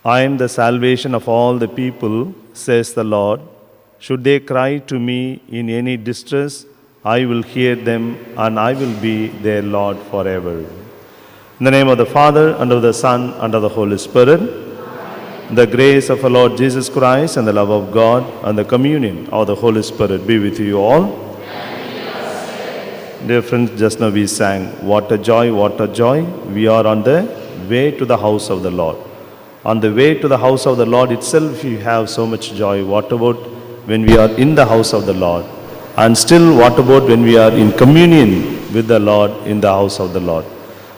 I am the salvation of all the people, says the Lord. Should they cry to me in any distress, I will hear them, and I will be their Lord forever. In the name of the Father, and of the Son, and of the Holy Spirit, the grace of our Lord Jesus Christ, and the love of God, and the communion of the Holy Spirit be with you all. Dear friends, just now we sang, what a joy, what a joy. We are on the way to the house of the Lord. On the way to the house of the Lord itself, we have so much joy. What about when we are in the house of the Lord? And still, what about when we are in communion with the Lord in the house of the Lord?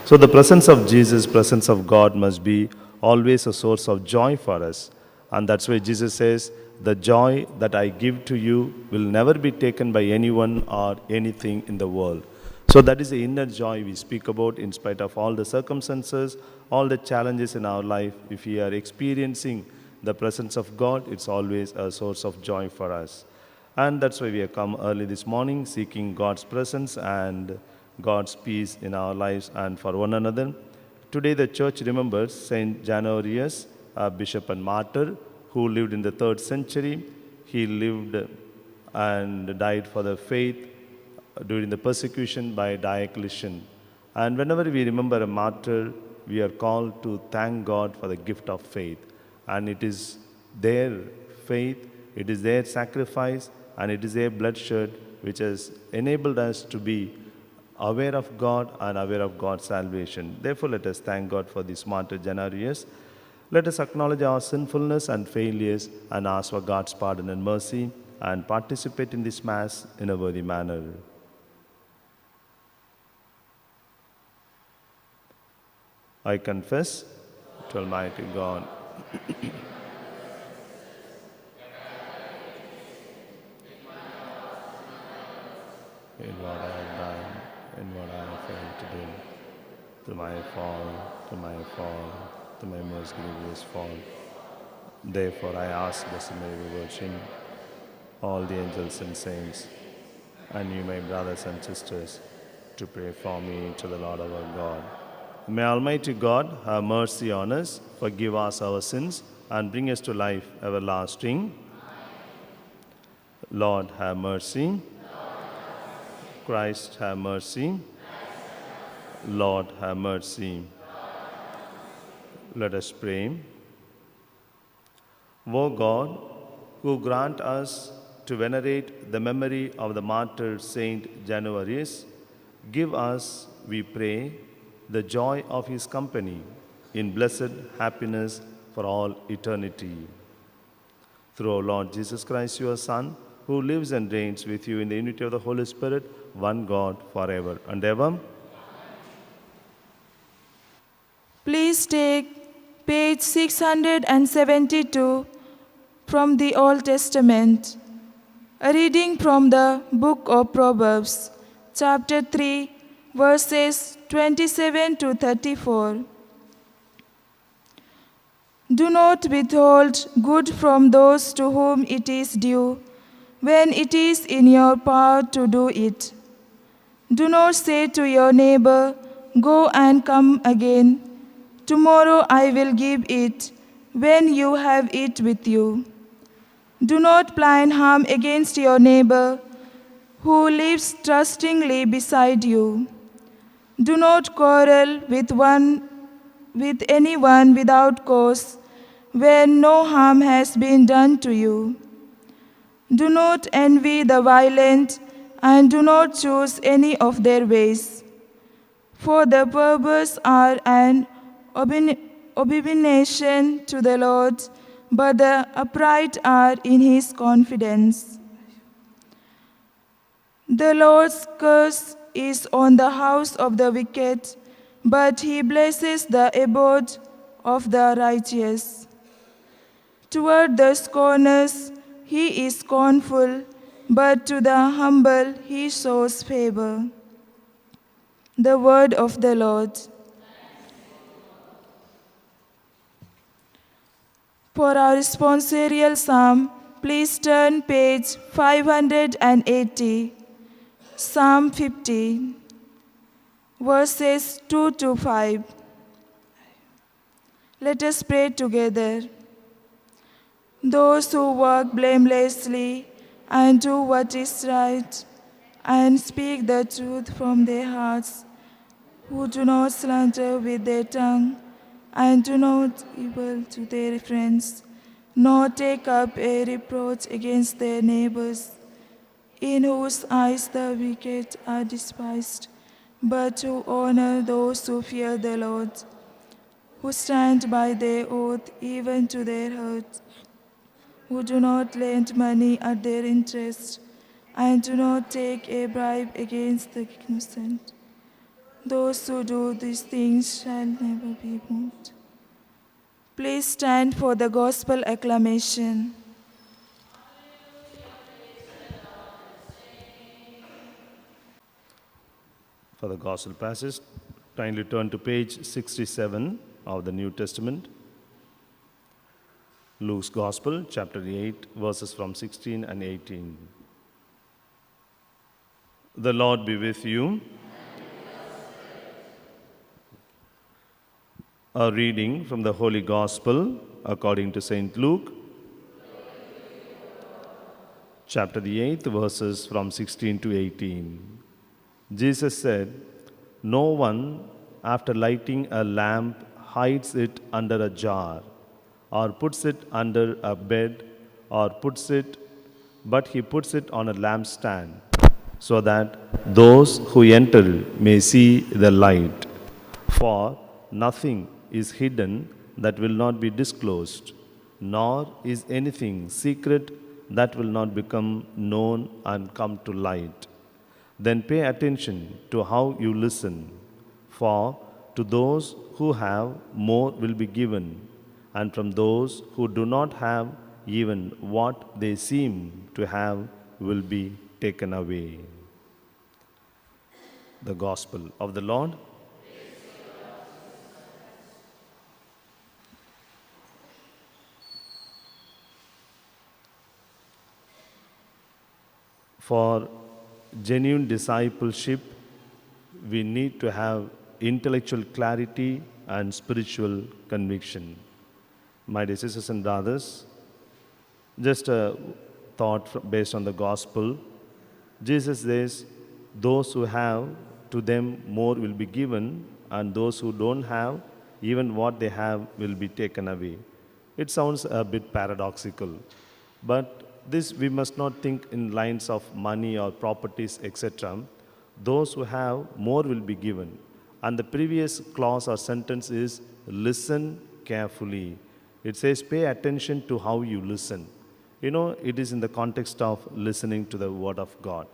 So the presence of Jesus, presence of God must be always a source of joy for us. And that's why Jesus says, the joy that I give to you will never be taken by anyone or anything in the world. So that is the inner joy we speak about in spite of all the circumstances, all the challenges in our life. If we are experiencing the presence of God, it's always a source of joy for us. And that's why we have come early this morning seeking God's presence and God's peace in our lives and for one another. Today the church remembers Saint Januarius, a bishop and martyr who lived in the 3rd century. He lived and died for the faith during the persecution by Diocletian. And whenever we remember a martyr, we are called to thank God for the gift of faith. And it is their faith, it is their sacrifice, and it is their bloodshed which has enabled us to be aware of God and aware of God's salvation. Therefore, let us thank God for this martyr Januarius. Let us acknowledge our sinfulness and failures and ask for God's pardon and mercy and participate in this Mass in a worthy manner. I confess to Almighty God in what I have done, in what I have failed to do, to my most grievous fault. Therefore I ask Blessed Mary Virgin, all the angels and saints, and you, my brothers and sisters, to pray for me to the Lord our God. May Almighty God have mercy on us, forgive us our sins, and bring us to life everlasting. Lord, have mercy. Christ, have mercy. Lord, have mercy. Let us pray. O God, who grant us to venerate the memory of the martyr Saint Januarius, give us, we pray, the joy of his company in blessed happiness for all eternity. Through our Lord Jesus Christ, your Son, who lives and reigns with you in the unity of the Holy Spirit, one God, forever and ever. Please take page 672 from the Old Testament. A reading from the book of Proverbs, chapter 3, verses 27 to 34. Do not withhold good from those to whom it is due, when it is in your power to do it. Do not say to your neighbor, go and come again. Tomorrow I will give it, when you have it with you. Do not plan harm against your neighbor, who lives trustingly beside you. Do not quarrel with anyone without cause, when no harm has been done to you. Do not envy the violent, and do not choose any of their ways. For the perverse are an abomination to the Lord, but the upright are in his confidence. The Lord's curse is on the house of the wicked, but he blesses the abode of the righteous. Toward the scorners he is scornful, but to the humble he shows favor. The word of the Lord. For our responsorial psalm, please turn page 580, Psalm 50, verses 2 to 5. Let us pray together. Those who walk blamelessly and do what is right and speak the truth from their hearts, who do not slander with their tongue and do not evil to their friends, nor take up a reproach against their neighbors, in whose eyes the wicked are despised, but who honor those who fear the Lord, who stand by their oath even to their hurt, who do not lend money at their interest, and do not take a bribe against the innocent. Those who do these things shall never be moved. Please stand for the gospel acclamation. For the gospel passage, kindly turn to page 67 of the New Testament. Luke's Gospel, chapter 8, verses from 16 and 18. The Lord be with you. A reading from the Holy Gospel according to St. Luke, chapter the 8th, verses from 16 to 18. Jesus said, "No one, after lighting a lamp, hides it under a jar, or puts it under a bed, but he puts it on a lampstand, so that those who enter may see the light. For nothing is hidden that will not be disclosed, nor is anything secret that will not become known and come to light. Then pay attention to how you listen, for to those who have, more will be given, and from those who do not have, even what they seem to have will be taken away." The Gospel of the Lord. For genuine discipleship, we need to have intellectual clarity and spiritual conviction. My dear sisters and brothers, just a thought based on the gospel. Jesus says, those who have, to them more will be given, and those who don't have, even what they have will be taken away. It sounds a bit paradoxical, but this we must not think in lines of money or properties, etc. Those who have, more will be given. And the previous clause or sentence is, listen carefully. It says, pay attention to how you listen. You know, it is in the context of listening to the Word of God.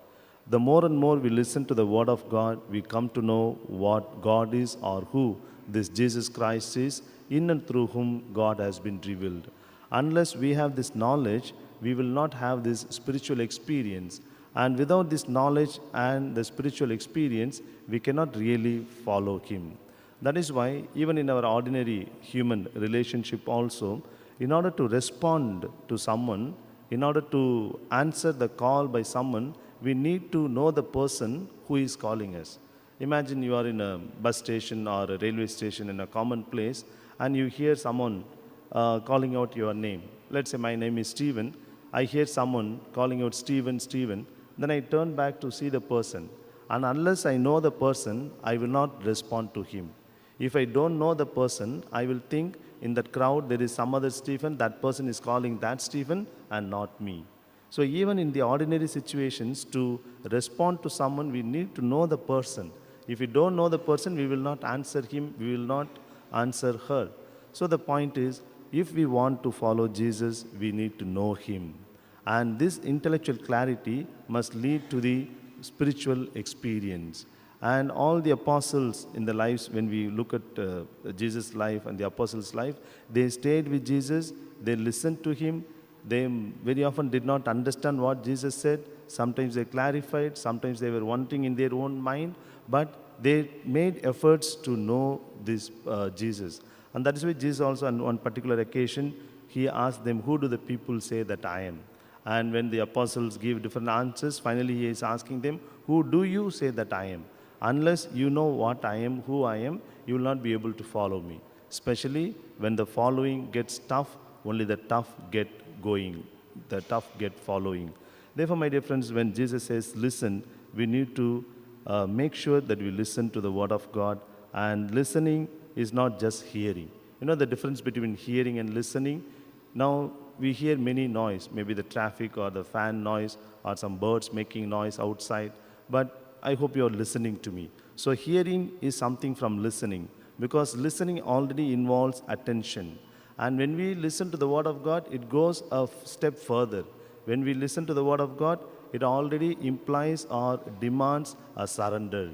The more and more we listen to the Word of God, we come to know what God is or who this Jesus Christ is, in and through whom God has been revealed. Unless we have this knowledge, we will not have this spiritual experience. And without this knowledge and the spiritual experience, we cannot really follow Him. That is why, even in our ordinary human relationship also, in order to respond to someone, in order to answer the call by someone, we need to know the person who is calling us. Imagine you are in a bus station or a railway station in a common place, and you hear someone calling out your name. Let's say my name is Stephen. I hear someone calling out Stephen, Stephen. Then I turn back to see the person. And unless I know the person, I will not respond to him. If I don't know the person, I will think in that crowd there is some other Stephen, that person is calling that Stephen and not me. So even in the ordinary situations, to respond to someone, we need to know the person. If we don't know the person, we will not answer him, we will not answer her. So the point is, if we want to follow Jesus, we need to know him. And this intellectual clarity must lead to the spiritual experience. And all the apostles in the lives, when we look at Jesus' life and the apostles' life, they stayed with Jesus, they listened to him, they very often did not understand what Jesus said. Sometimes they clarified, sometimes they were wanting in their own mind, but they made efforts to know this Jesus. And that is why Jesus also on one particular occasion, he asked them, who do the people say that I am? And when the apostles give different answers, finally he is asking them, who do you say that I am? Unless you know what I am, who I am, you will not be able to follow me. Especially when the following gets tough, only the tough get going, the tough get following. Therefore, my dear friends, when Jesus says listen, we need to make sure that we listen to the Word of God. And listening is not just hearing. You know the difference between hearing and listening? Now, we hear many noise, maybe the traffic or the fan noise or some birds making noise outside, but I hope you're listening to me. So, hearing is something from listening because listening already involves attention. And when we listen to the Word of God, it goes a step further. When we listen to the Word of God, it already implies or demands a surrender.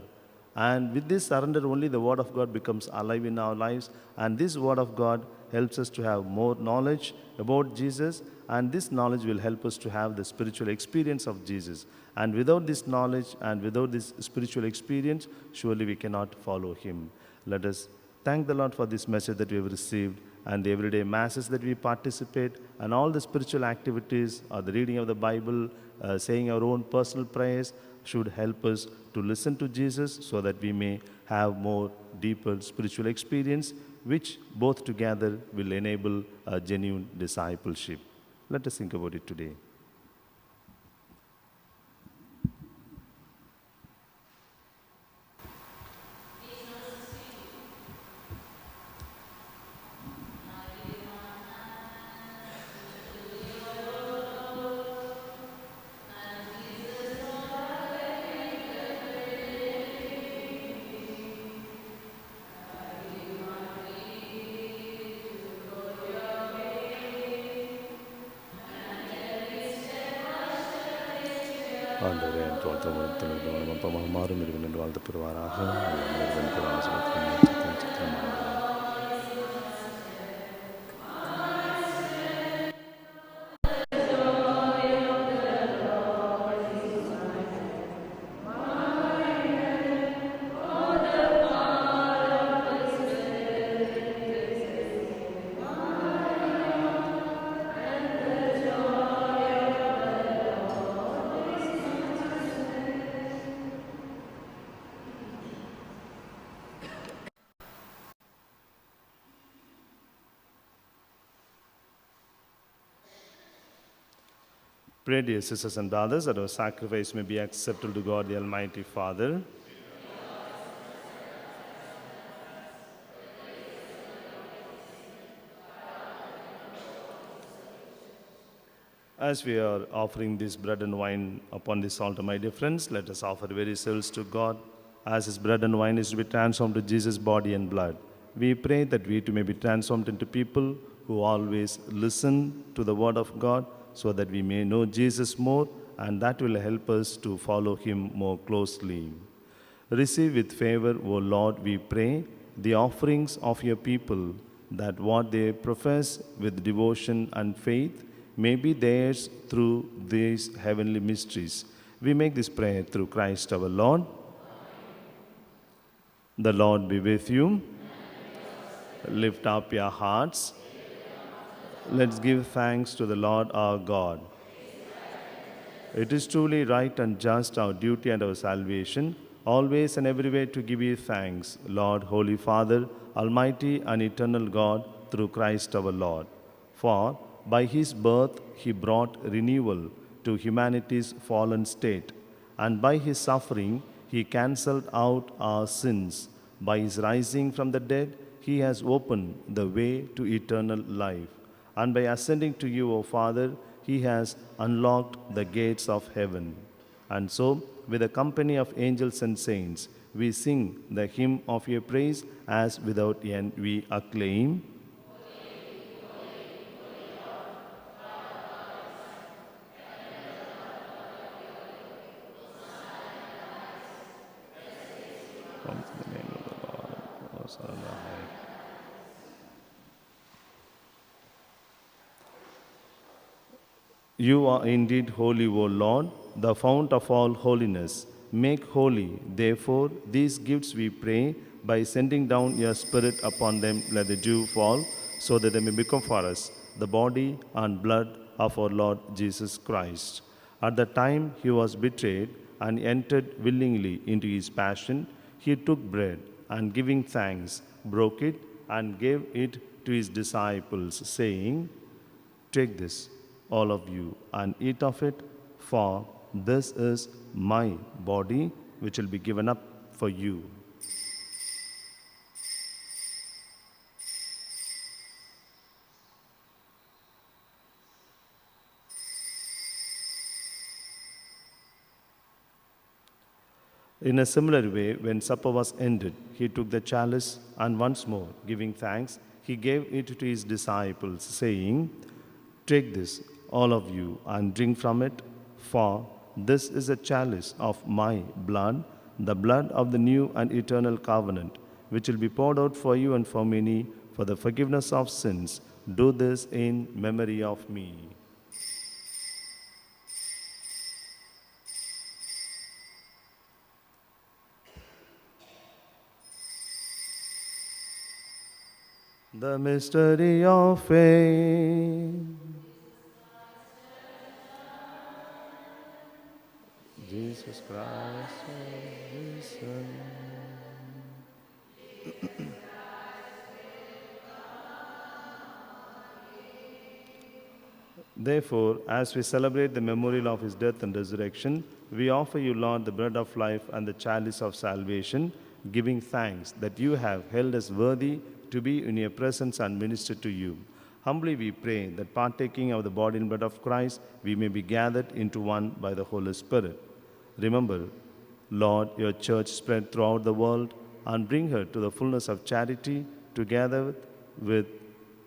And with this surrender, only the Word of God becomes alive in our lives. And this Word of God helps us to have more knowledge about Jesus. And this knowledge will help us to have the spiritual experience of Jesus. And without this knowledge and without this spiritual experience, surely we cannot follow Him. Let us thank the Lord for this message that we have received and the everyday masses that we participate and all the spiritual activities or the reading of the Bible, saying our own personal prayers should help us to listen to Jesus so that we may have more deeper spiritual experience which both together will enable a genuine discipleship. Let us think about it today. ஆண்டவரே என்று வாழ்த்த மாறும் இருவன் என்று வாழ்த்து பெறுவாராக. Pray, dear sisters and brothers, that our sacrifice may be acceptable to God, the Almighty Father. As we are offering this bread and wine upon this altar, my dear friends, let us offer very selves to God as His bread and wine is to be transformed to Jesus' body and blood. We pray that we too may be transformed into people who always listen to the Word of God, so that we may know Jesus more, and that will help us to follow Him more closely. Receive with favor, O Lord, we pray, the offerings of your people, that what they profess with devotion and faith may be theirs through these heavenly mysteries. We make this prayer through Christ our Lord. The Lord be with you. Lift up your hearts. Let's give thanks to the Lord our God. It is truly right and just, our duty and our salvation, always and everywhere to give you thanks, Lord, Holy Father, Almighty and eternal God, through Christ our Lord. For by His birth He brought renewal to humanity's fallen state, and by His suffering He cancelled out our sins. By His rising from the dead, He has opened the way to eternal life. And by ascending to you, O Father, He has unlocked the gates of heaven. And so, with the company of angels and saints, we sing the hymn of your praise, as without end we acclaim. Come to the name of the Lord. Hosanna. You are indeed holy, O Lord, the fount of all holiness. Make holy, therefore, these gifts we pray, by sending down your Spirit upon them, let the dew fall, so that they may become for us the body and blood of our Lord Jesus Christ. At the time He was betrayed and entered willingly into His passion, He took bread and, giving thanks, broke it and gave it to his disciples, saying, "Take this, all of you, and eat of it, for this is my body, which will be given up for you." In a similar way, when supper was ended, he took the chalice, and once more, giving thanks, he gave it to his disciples, saying, "Take this, all of you, and drink from it, for this is a chalice of my blood, the blood of the new and eternal covenant, which will be poured out for you and for many for the forgiveness of sins. Do this in memory of me." The mystery of faith. Jesus Christ, His Son. Therefore, as we celebrate the memorial of his death and resurrection, we offer you, Lord, the bread of life and the chalice of salvation, giving thanks that you have held us worthy to be in your presence and minister to you. Humbly we pray that partaking of the body and blood of Christ, we may be gathered into one by the Holy Spirit. Remember, Lord, your church spread throughout the world and bring her to the fullness of charity, together with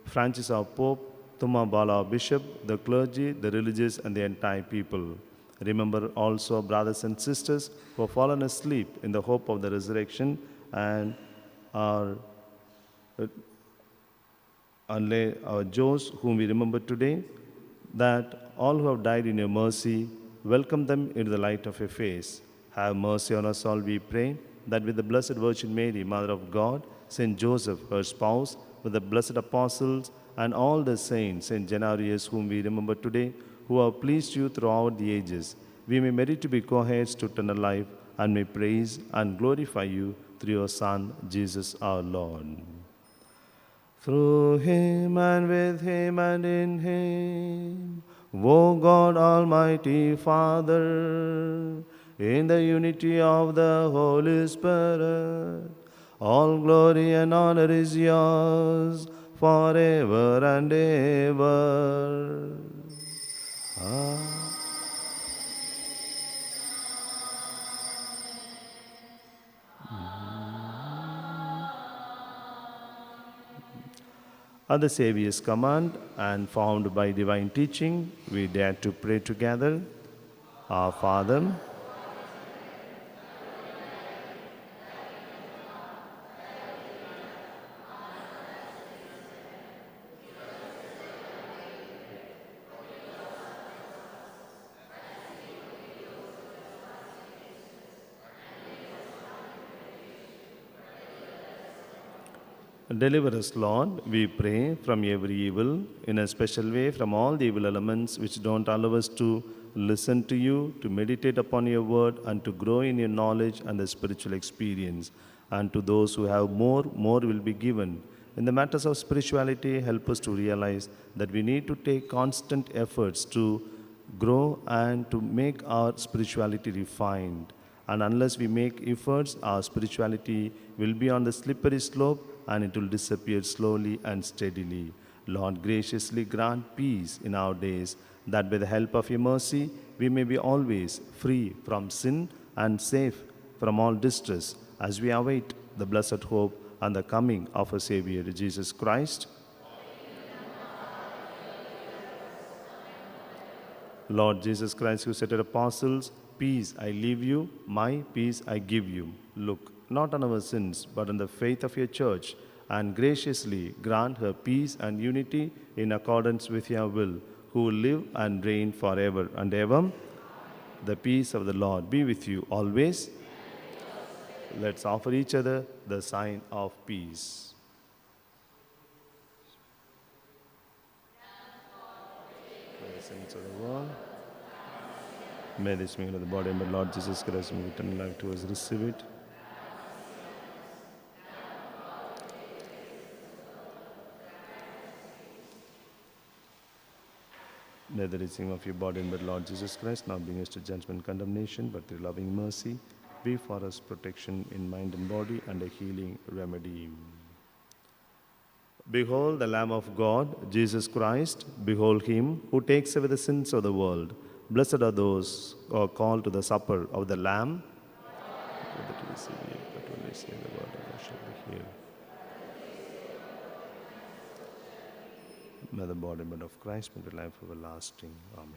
Francis our Pope, Tumabala our Bishop, the clergy, the religious, and the entire people. Remember also brothers and sisters who have fallen asleep in the hope of the resurrection, and our Joes whom we remember today, that all who have died in your mercy, welcome them into the light of your face. Have mercy on us all, we pray, that with the Blessed Virgin Mary, Mother of God, Saint Joseph, her spouse, with the blessed apostles, and all the saints, Saint Janarius, whom we remember today, who have pleased you throughout the ages, we may merit to be co-heirs to eternal life, and may praise and glorify you through your Son, Jesus our Lord. Through him and with him and in him, O God Almighty Father, in the unity of the Holy Spirit, all glory and honor is yours forever and ever. At the Saviour's command and formed by divine teaching, we dare to pray together. Our Father, deliver us, Lord, we pray, from every evil, in a special way from all the evil elements which don't allow us to listen to you, to meditate upon your word, and to grow in your knowledge and the spiritual experience. And to those who have more, more will be given. In the matters of spirituality, help us to realize that we need to take constant efforts to grow and to make our spirituality refined. And unless we make efforts, our spirituality will be on the slippery slope and it will disappear slowly and steadily. Lord, graciously grant peace in our days, that by the help of your mercy, we may be always free from sin and safe from all distress, as we await the blessed hope and the coming of our Savior, Jesus Christ. Lord Jesus Christ, who said to the apostles, "Peace I leave you, my peace I give you." Look not on our sins, but on the faith of your church, and graciously grant her peace and unity in accordance with your will, who live and reign forever and ever. The peace of the Lord be with you always. Let's offer each other the sign of peace. For the saints of the world, may this meal of the body and the Lord Jesus Christ be eternal life to us. Receive it. May the reaching of your body and blood, Lord Jesus Christ, now bring us to judgment and condemnation, but through loving mercy, be for us protection in mind and body and a healing remedy. Behold the Lamb of God, Jesus Christ. Behold him who takes away the sins of the world. Blessed are those who are called to the supper of the Lamb. That receive it, but when they say the word, I shall be healed. May the body and blood of Christ be to life everlasting. Amen.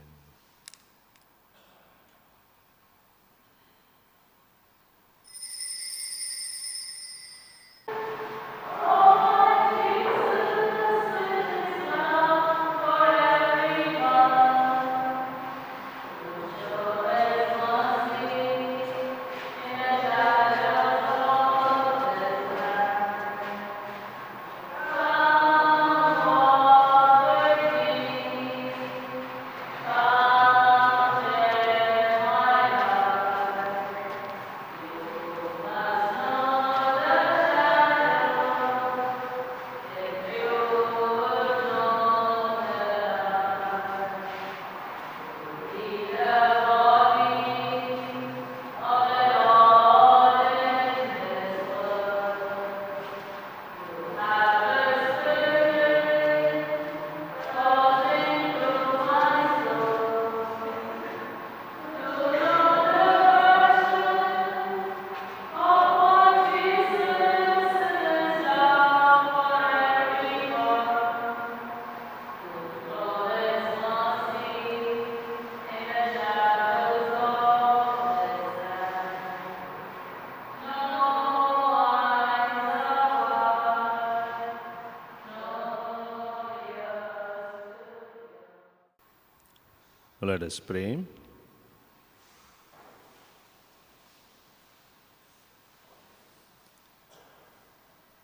Let us pray.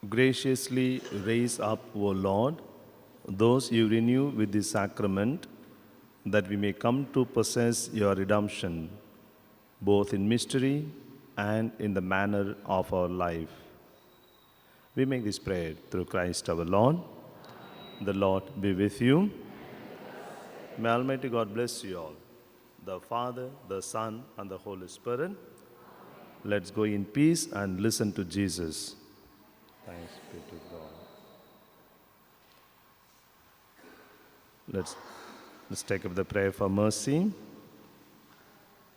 Graciously raise up, O Lord, those you renew with the sacrament, that we may come to possess your redemption, both in mystery and in the manner of our life. We make this prayer through Christ our Lord. The Lord be with you. May Almighty God bless you all, the Father, the Son, and the Holy Spirit. Let's go in peace and listen to Jesus. Thanks be to God. Let's take up the prayer for mercy.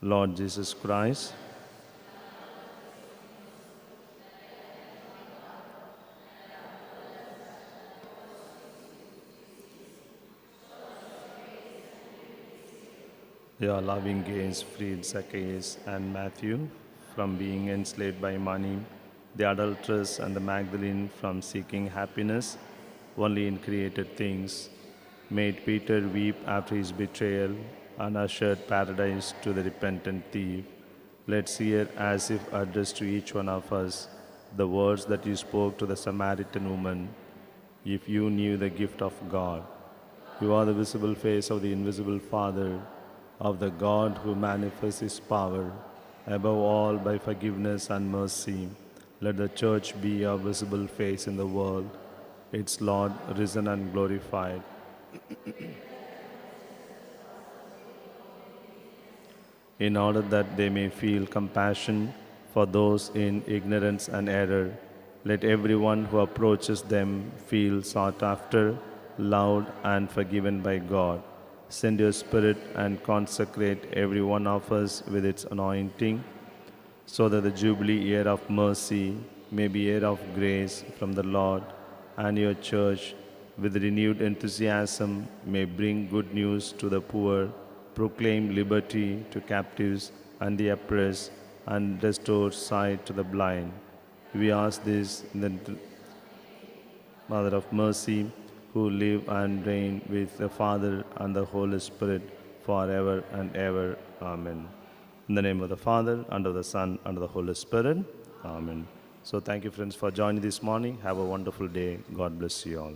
Lord Jesus Christ, your loving gaze freed Zacchaeus and Matthew from being enslaved by money, the adulteress and the Magdalene from seeking happiness only in created things, made Peter weep after his betrayal, and ushered paradise to the repentant thief. Let's hear, as if addressed to each one of us, the words that you spoke to the Samaritan woman. If you knew the gift of God, you are the visible face of the invisible Father, of the God who manifests his power, above all by forgiveness and mercy. Let the Church be your visible face in the world, its Lord risen and glorified. In order that they may feel compassion for those in ignorance and error, let everyone who approaches them feel sought after, loved, and forgiven by God. Send your Spirit and consecrate every one of us with its anointing, so that the Jubilee year of mercy may be year of grace from the Lord, and your Church, with renewed enthusiasm, may bring good news to the poor, proclaim liberty to captives and the oppressed, and restore sight to the blind. We ask this in the Mother of Mercy, who live and reign with the Father and the Holy Spirit forever and ever. Amen. In the name of the Father, and of the Son, and of the Holy Spirit. Amen. So thank you, friends, for joining this morning. Have a wonderful day. God bless you all.